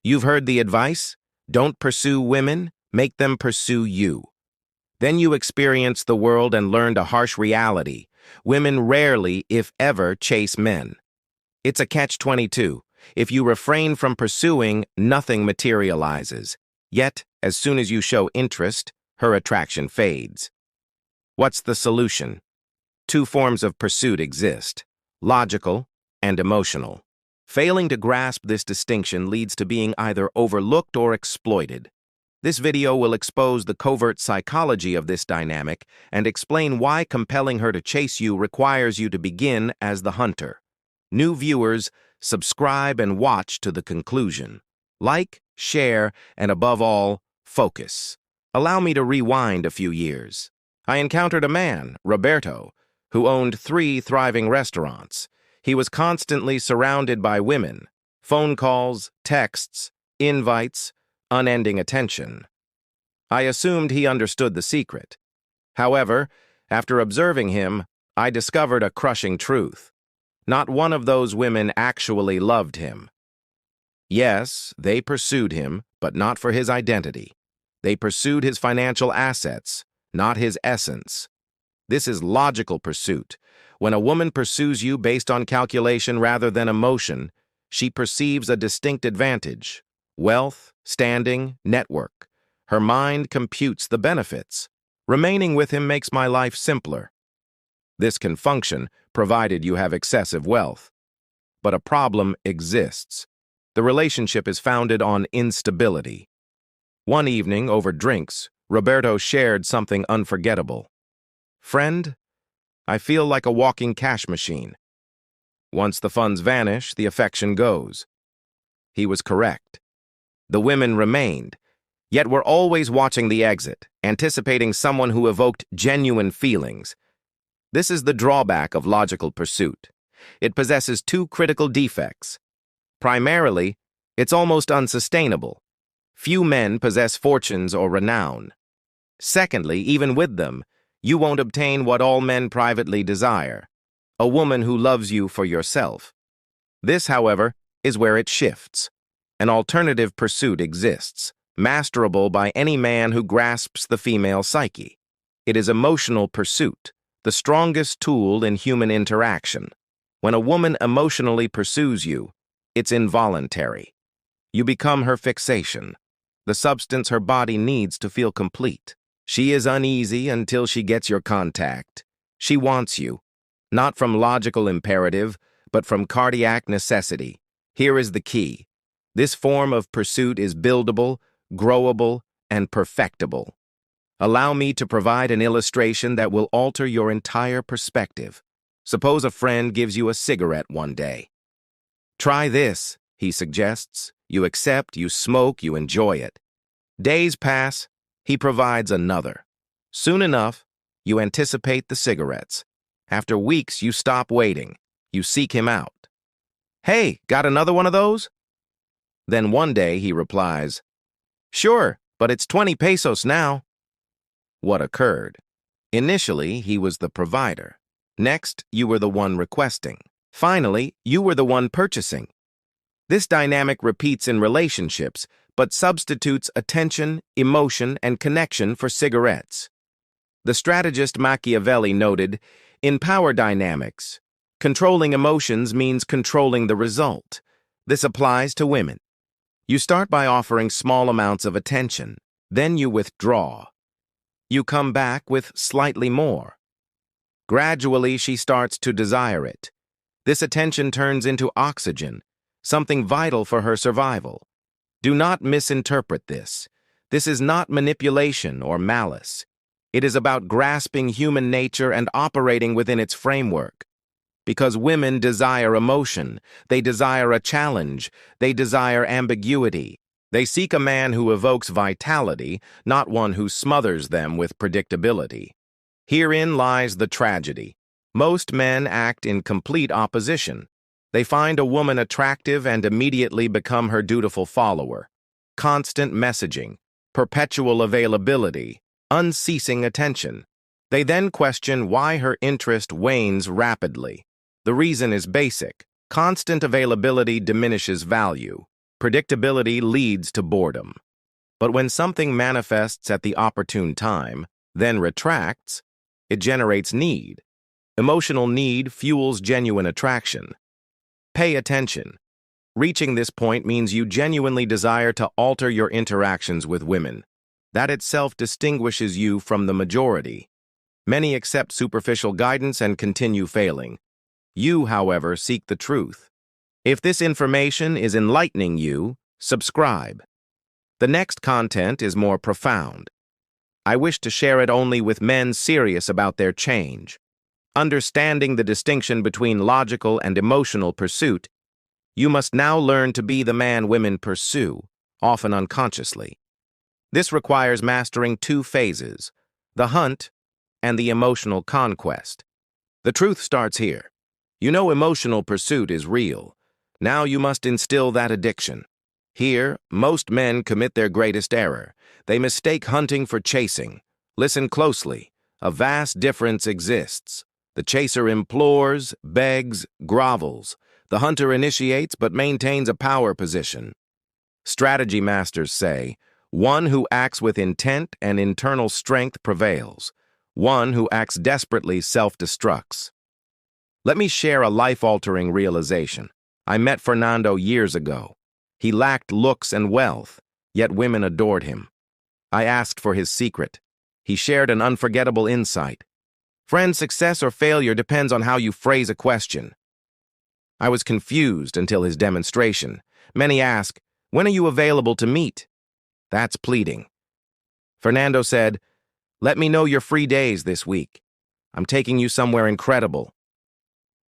You've heard the advice? Don't pursue women, make them pursue you. Then you experience the world and learn a harsh reality. Women rarely, if ever, chase men. It's a catch-22. If you refrain from pursuing, nothing materializes. Yet, as soon as you show interest, her attraction fades. What's the solution? Two forms of pursuit exist: logical and emotional. Failing to grasp this distinction leads to being either overlooked or exploited. This video will expose the covert psychology of this dynamic and explain why compelling her to chase you requires you to begin as the hunter. New viewers, subscribe and watch to the conclusion. Like, share, and above all, focus. Allow me to rewind a few years. I encountered a man, Roberto, who owned 3 thriving restaurants. He was constantly surrounded by women, phone calls, texts, invites, unending attention. I assumed he understood the secret. However, after observing him, I discovered a crushing truth. Not one of those women actually loved him. Yes, they pursued him, but not for his identity. They pursued his financial assets, not his essence. This is logical pursuit. When a woman pursues you based on calculation rather than emotion, she perceives a distinct advantage: wealth, standing, network. Her mind computes the benefits. Remaining with him makes my life simpler. This can function, provided you have excessive wealth. But a problem exists. The relationship is founded on instability. One evening, over drinks, Roberto shared something unforgettable. "Friend, I feel like a walking cash machine. Once the funds vanish, the affection goes." He was correct. The women remained, yet were always watching the exit, anticipating someone who evoked genuine feelings. This is the drawback of logical pursuit. It possesses 2 critical defects. Primarily, it's almost unsustainable. Few men possess fortunes or renown. Secondly, even with them, you won't obtain what all men privately desire: a woman who loves you for yourself. This, however, is where it shifts. An alternative pursuit exists, masterable by any man who grasps the female psyche. It is emotional pursuit, the strongest tool in human interaction. When a woman emotionally pursues you, it's involuntary. You become her fixation, the substance her body needs to feel complete. She is uneasy until she gets your contact. She wants you, not from logical imperative, but from cardiac necessity. Here is the key. This form of pursuit is buildable, growable, and perfectible. Allow me to provide an illustration that will alter your entire perspective. Suppose a friend gives you a cigarette one day. "Try this," he suggests. You accept, you smoke, you enjoy it. Days pass. He provides another. Soon enough, you anticipate the cigarettes. After weeks, you stop waiting. You seek him out. "Hey, got another one of those?" Then one day he replies, "Sure, but it's 20 pesos now." What occurred? Initially, he was the provider. Next, you were the one requesting. Finally, you were the one purchasing. This dynamic repeats in relationships, but substitutes attention, emotion, and connection for cigarettes. The strategist Machiavelli noted, "In power dynamics, controlling emotions means controlling the result." This applies to women. You start by offering small amounts of attention, then you withdraw. You come back with slightly more. Gradually, she starts to desire it. This attention turns into oxygen, something vital for her survival. Do not misinterpret this. This is not manipulation or malice. It is about grasping human nature and operating within its framework. Because women desire emotion, they desire a challenge, they desire ambiguity. They seek a man who evokes vitality, not one who smothers them with predictability. Herein lies the tragedy. Most men act in complete opposition. They find a woman attractive and immediately become her dutiful follower. Constant messaging, perpetual availability, unceasing attention. They then question why her interest wanes rapidly. The reason is basic. Constant availability diminishes value. Predictability leads to boredom. But when something manifests at the opportune time, then retracts, it generates need. Emotional need fuels genuine attraction. Pay attention. Reaching this point means you genuinely desire to alter your interactions with women. That itself distinguishes you from the majority. Many accept superficial guidance and continue failing. You, however, seek the truth. If this information is enlightening you, subscribe. The next content is more profound. I wish to share it only with men serious about their change. Understanding the distinction between logical and emotional pursuit, you must now learn to be the man women pursue, often unconsciously. This requires mastering two phases, the hunt and the emotional conquest. The truth starts here. You know emotional pursuit is real. Now you must instill that addiction. Here, most men commit their greatest error. They mistake hunting for chasing. Listen closely. A vast difference exists. The chaser implores, begs, grovels. The hunter initiates but maintains a power position. Strategy masters say, one who acts with intent and internal strength prevails. One who acts desperately self-destructs. Let me share a life-altering realization. I met Fernando years ago. He lacked looks and wealth, yet women adored him. I asked for his secret. He shared an unforgettable insight. Friend, success or failure depends on how you phrase a question. I was confused until his demonstration. Many ask, when are you available to meet? That's pleading. Fernando said, let me know your free days this week. I'm taking you somewhere incredible.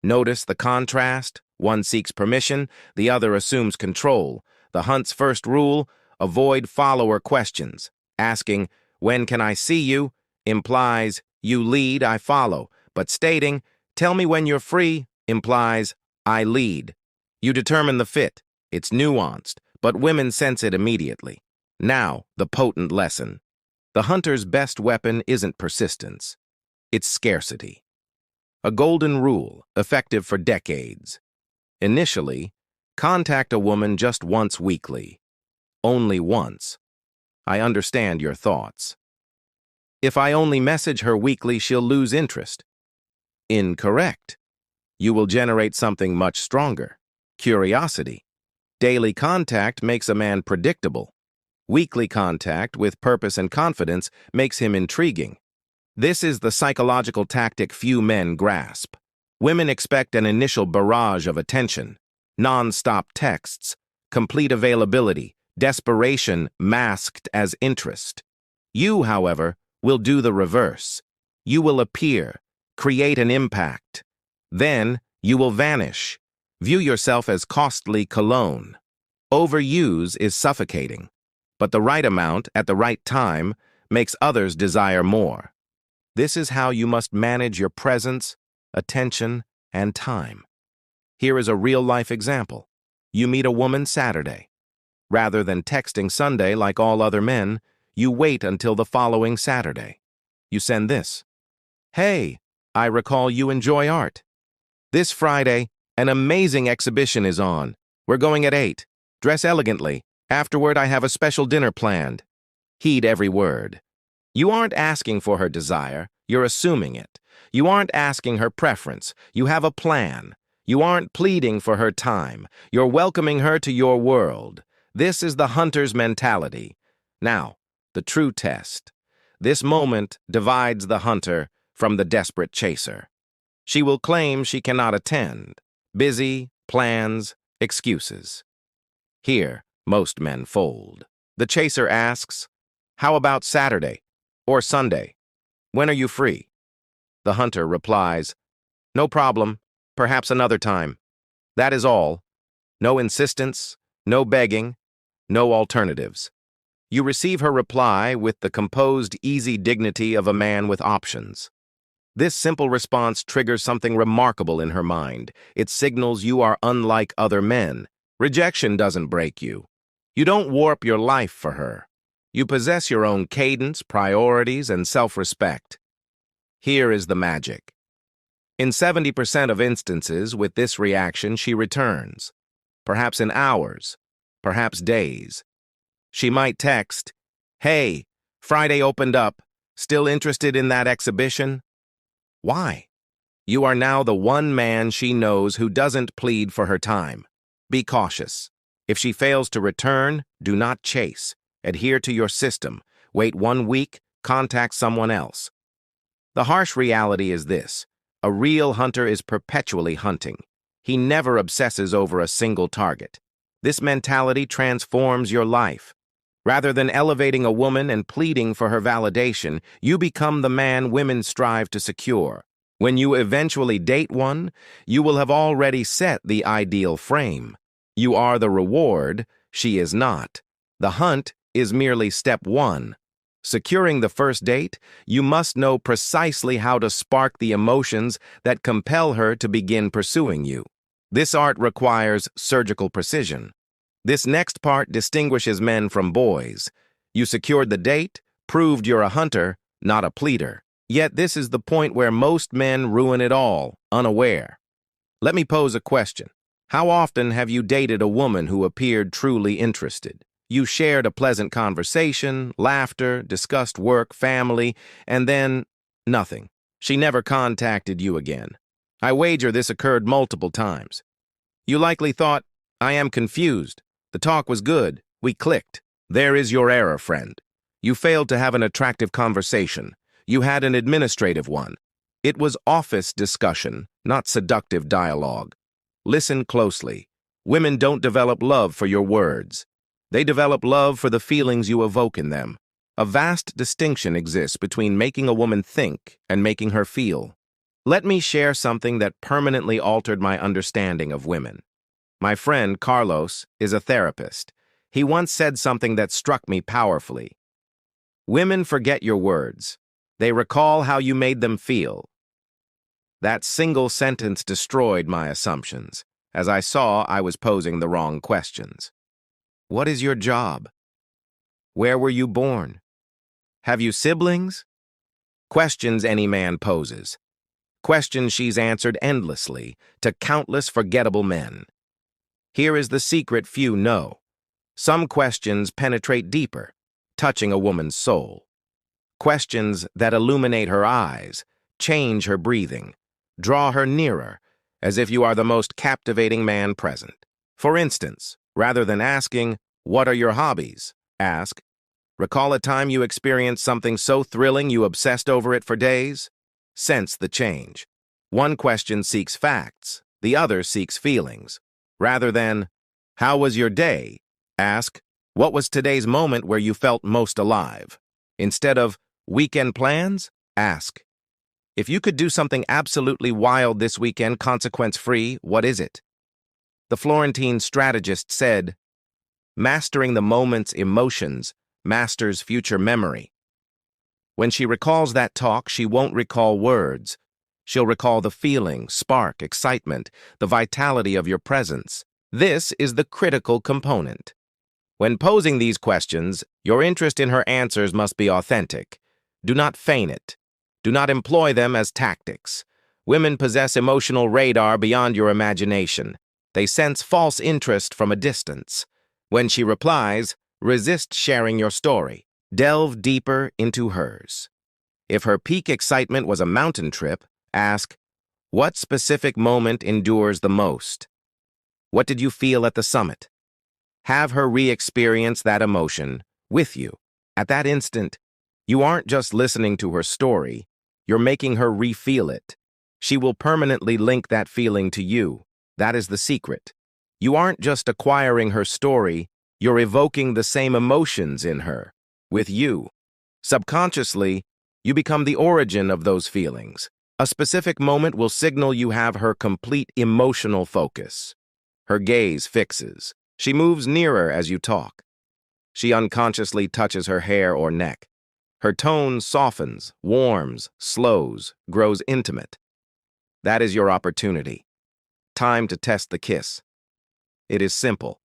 Notice the contrast. One seeks permission, the other assumes control. The hunt's first rule, avoid follower questions. Asking, when can I see you, implies, you lead, I follow. But stating, tell me when you're free, implies, I lead. You determine the fit. It's nuanced, but women sense it immediately. Now, the potent lesson. The hunter's best weapon isn't persistence. It's scarcity. A golden rule, effective for decades. Initially, contact a woman just once weekly. Only once. I understand your thoughts. If I only message her weekly, she'll lose interest. Incorrect. You will generate something much stronger. Curiosity. Daily contact makes a man predictable. Weekly contact with purpose and confidence makes him intriguing. This is the psychological tactic few men grasp. Women expect an initial barrage of attention, non-stop texts, complete availability, desperation masked as interest. You, however, will do the reverse. You will appear, create an impact. Then you will vanish. View yourself as costly cologne. Overuse is suffocating, but the right amount at the right time makes others desire more. This is how you must manage your presence, attention, and time. Here is a real-life example. You meet a woman Saturday. Rather than texting Sunday like all other men, you wait until the following Saturday. You send this. Hey, I recall you enjoy art. This Friday, an amazing exhibition is on. We're going at 8. Dress elegantly. Afterward, I have a special dinner planned. Heed every word. You aren't asking for her desire, you're assuming it. You aren't asking her preference, you have a plan. You aren't pleading for her time, you're welcoming her to your world. This is the hunter's mentality. Now, the true test. This moment divides the hunter from the desperate chaser. She will claim she cannot attend. Busy, plans, excuses. Here, most men fold. The chaser asks, how about Saturday or Sunday? When are you free? The hunter replies, no problem, perhaps another time. That is all. No insistence, no begging, no alternatives. You receive her reply with the composed, easy dignity of a man with options. This simple response triggers something remarkable in her mind. It signals you are unlike other men. Rejection doesn't break you. You don't warp your life for her. You possess your own cadence, priorities, and self-respect. Here is the magic. In 70% of instances with this reaction, she returns. Perhaps in hours, perhaps days. She might text, "Hey, Friday opened up. Still interested in that exhibition?" Why? You are now the one man she knows who doesn't plead for her time. Be cautious. If she fails to return, do not chase. Adhere to your system. Wait 1 week, contact someone else. The harsh reality is this: a real hunter is perpetually hunting. He never obsesses over a single target. This mentality transforms your life. Rather than elevating a woman and pleading for her validation, you become the man women strive to secure. When you eventually date one, you will have already set the ideal frame. You are the reward, she is not. The hunt is merely step one. Securing the first date, you must know precisely how to spark the emotions that compel her to begin pursuing you. This art requires surgical precision. This next part distinguishes men from boys. You secured the date, proved you're a hunter, not a pleader. Yet this is the point where most men ruin it all, unaware. Let me pose a question. How often have you dated a woman who appeared truly interested? You shared a pleasant conversation, laughter, discussed work, family, and then nothing. She never contacted you again. I wager this occurred multiple times. You likely thought, "I am confused. The talk was good. We clicked." There is your error, friend. You failed to have an attractive conversation. You had an administrative one. It was office discussion, not seductive dialogue. Listen closely. Women don't develop love for your words. They develop love for the feelings you evoke in them. A vast distinction exists between making a woman think and making her feel. Let me share something that permanently altered my understanding of women. My friend, Carlos, is a therapist. He once said something that struck me powerfully. Women forget your words. They recall how you made them feel. That single sentence destroyed my assumptions, as I saw I was posing the wrong questions. What is your job? Where were you born? Have you siblings? Questions any man poses. Questions she's answered endlessly to countless forgettable men. Here is the secret few know. Some questions penetrate deeper, touching a woman's soul. Questions that illuminate her eyes, change her breathing, draw her nearer, as if you are the most captivating man present. For instance, rather than asking, "What are your hobbies?" ask, "Recall a time you experienced something so thrilling you obsessed over it for days?" Sense the change. One question seeks facts, the other seeks feelings. Rather than, "How was your day?" ask, "What was today's moment where you felt most alive?" Instead of, "Weekend plans?" ask, "If you could do something absolutely wild this weekend, consequence-free, what is it?" The Florentine strategist said, "Mastering the moment's emotions masters future memory." When she recalls that talk, she won't recall words. She'll recall the feeling, spark, excitement, the vitality of your presence. This is the critical component. When posing these questions, your interest in her answers must be authentic. Do not feign it. Do not employ them as tactics. Women possess emotional radar beyond your imagination. They sense false interest from a distance. When she replies, resist sharing your story. Delve deeper into hers. If her peak excitement was a mountain trip, ask, "What specific moment endures the most? What did you feel at the summit?" Have her re-experience that emotion with you. At that instant, you aren't just listening to her story, you're making her re-feel it. She will permanently link that feeling to you. That is the secret. You aren't just acquiring her story, you're evoking the same emotions in her, with you. Subconsciously, you become the origin of those feelings. A specific moment will signal you have her complete emotional focus. Her gaze fixes. She moves nearer as you talk. She unconsciously touches her hair or neck. Her tone softens, warms, slows, grows intimate. That is your opportunity. Time to test the kiss. It is simple.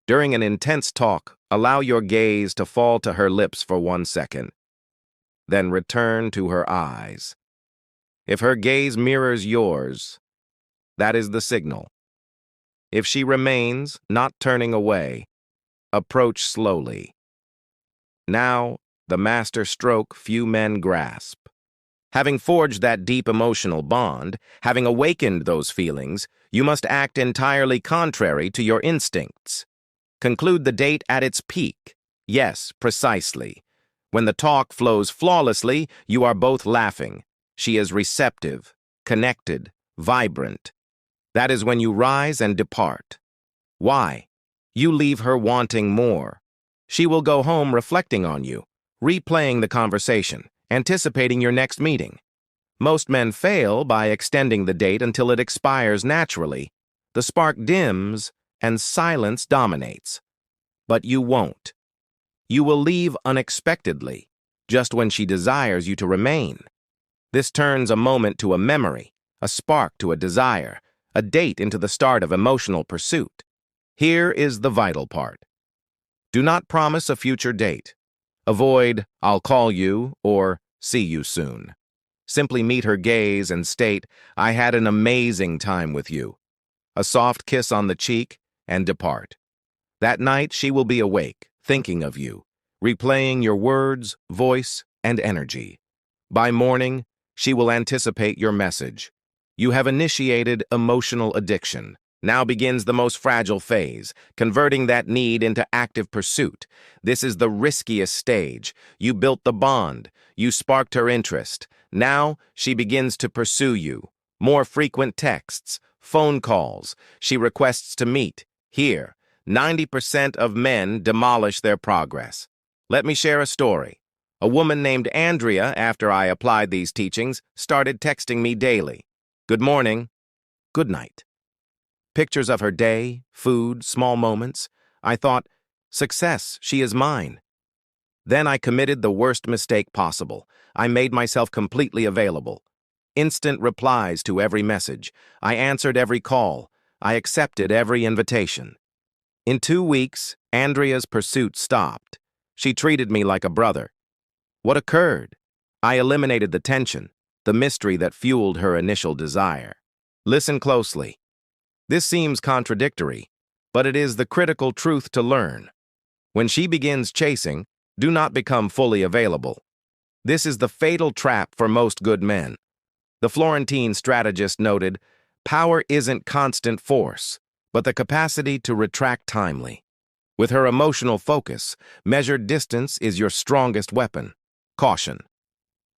During an intense talk, allow your gaze to fall to her lips for 1 second. Then return to her eyes. If her gaze mirrors yours, that is the signal. If she remains, not turning away, approach slowly. Now, the master stroke few men grasp. Having forged that deep emotional bond, having awakened those feelings, you must act entirely contrary to your instincts. Conclude the date at its peak. Yes, precisely. When the talk flows flawlessly, you are both laughing. She is receptive, connected, vibrant. That is when you rise and depart. Why? You leave her wanting more. She will go home reflecting on you, replaying the conversation, anticipating your next meeting. Most men fail by extending the date until it expires naturally. The spark dims and silence dominates. But you won't. You will leave unexpectedly, just when she desires you to remain. This turns a moment to a memory, a spark to a desire, a date into the start of emotional pursuit. Here is the vital part. Do not promise a future date. Avoid, "I'll call you," or "see you soon." Simply meet her gaze and state, "I had an amazing time with you." A soft kiss on the cheek, and depart. That night she will be awake, thinking of you, replaying your words, voice, and energy. By morning, she will anticipate your message. You have initiated emotional addiction. Now begins the most fragile phase, converting that need into active pursuit. This is the riskiest stage. You built the bond. You sparked her interest. Now she begins to pursue you. More frequent texts, phone calls. She requests to meet. Here, 90% of men demolish their progress. Let me share a story. A woman named Andrea, after I applied these teachings, started texting me daily. "Good morning." "Good night." Pictures of her day, food, small moments. I thought, success, she is mine. Then I committed the worst mistake possible. I made myself completely available. Instant replies to every message. I answered every call. I accepted every invitation. In 2 weeks, Andrea's pursuit stopped. She treated me like a brother. What occurred? I eliminated the tension, the mystery that fueled her initial desire. Listen closely. This seems contradictory, but it is the critical truth to learn. When she begins chasing, do not become fully available. This is the fatal trap for most good men. The Florentine strategist noted, "Power isn't constant force, but the capacity to retract timely." With her emotional focus, measured distance is your strongest weapon. Caution.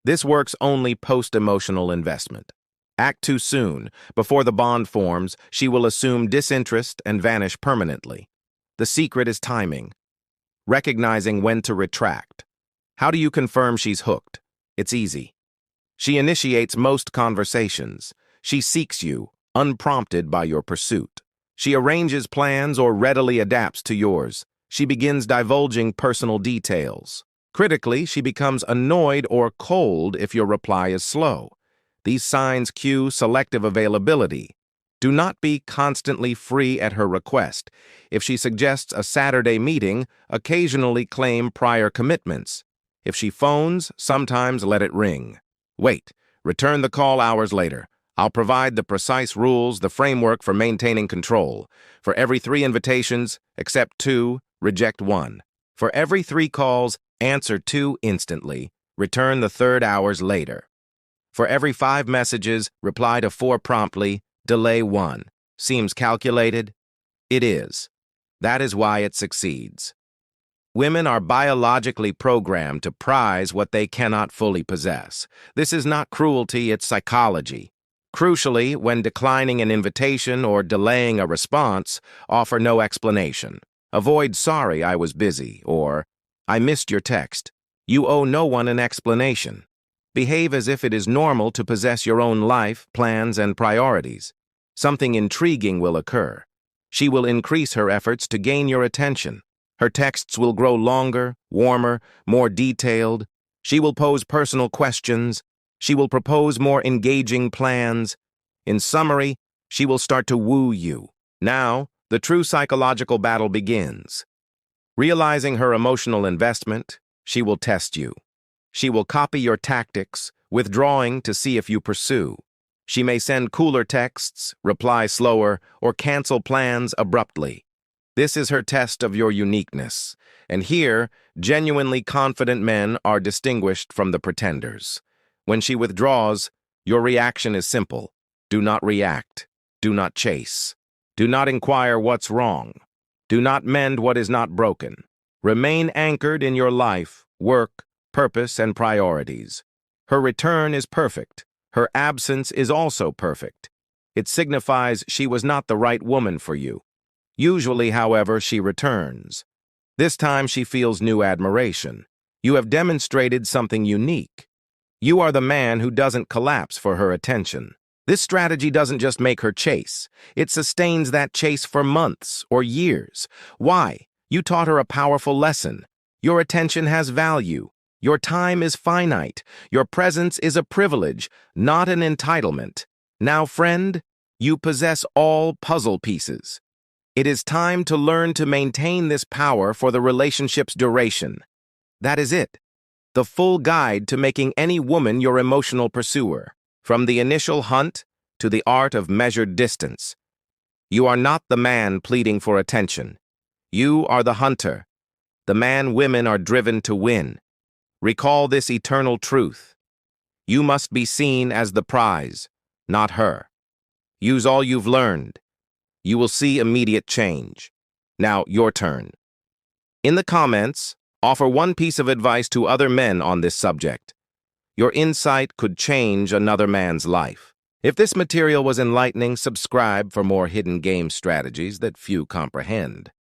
This works only post-emotional investment. Act too soon. Before the bond forms, she will assume disinterest and vanish permanently. The secret is timing. Recognizing when to retract. How do you confirm she's hooked? It's easy. She initiates most conversations. She seeks you, unprompted by your pursuit. She arranges plans or readily adapts to yours. She begins divulging personal details. Critically, she becomes annoyed or cold if your reply is slow. These signs cue selective availability. Do not be constantly free at her request. If she suggests a Saturday meeting, occasionally claim prior commitments. If she phones, sometimes let it ring. Wait. Return the call hours later. I'll provide the precise rules, the framework for maintaining control. For every 3 invitations, accept 2, reject 1. For every 3 calls, answer 2 instantly. Return the 3rd hours later. For every 5 messages, reply to 4 promptly, delay 1. Seems calculated? It is. That is why it succeeds. Women are biologically programmed to prize what they cannot fully possess. This is not cruelty, it's psychology. Crucially, when declining an invitation or delaying a response, offer no explanation. Avoid "sorry, I was busy," or "I missed your text." You owe no one an explanation. Behave as if it is normal to possess your own life, plans, and priorities. Something intriguing will occur. She will increase her efforts to gain your attention. Her texts will grow longer, warmer, more detailed. She will pose personal questions. She will propose more engaging plans. In summary, she will start to woo you. Now, the true psychological battle begins. Realizing her emotional investment, she will test you. She will copy your tactics, withdrawing to see if you pursue. She may send cooler texts, reply slower, or cancel plans abruptly. This is her test of your uniqueness, and here, genuinely confident men are distinguished from the pretenders. When she withdraws, your reaction is simple. Do not react. Do not chase. Do not inquire what's wrong. Do not mend what is not broken. Remain anchored in your life, work, purpose, and priorities. Her return is perfect. Her absence is also perfect. It signifies she was not the right woman for you. Usually, however, she returns. This time she feels new admiration. You have demonstrated something unique. You are the man who doesn't collapse for her attention. This strategy doesn't just make her chase. It sustains that chase for months or years. Why? You taught her a powerful lesson. Your attention has value. Your time is finite. Your presence is a privilege, not an entitlement. Now, friend, you possess all puzzle pieces. It is time to learn to maintain this power for the relationship's duration. That is it. The full guide to making any woman your emotional pursuer. From the initial hunt to the art of measured distance. You are not the man pleading for attention. You are the hunter, the man women are driven to win. Recall this eternal truth. You must be seen as the prize, not her. Use all you've learned. You will see immediate change. Now, your turn. In the comments, offer one piece of advice to other men on this subject. Your insight could change another man's life. If this material was enlightening, subscribe for more hidden game strategies that few comprehend.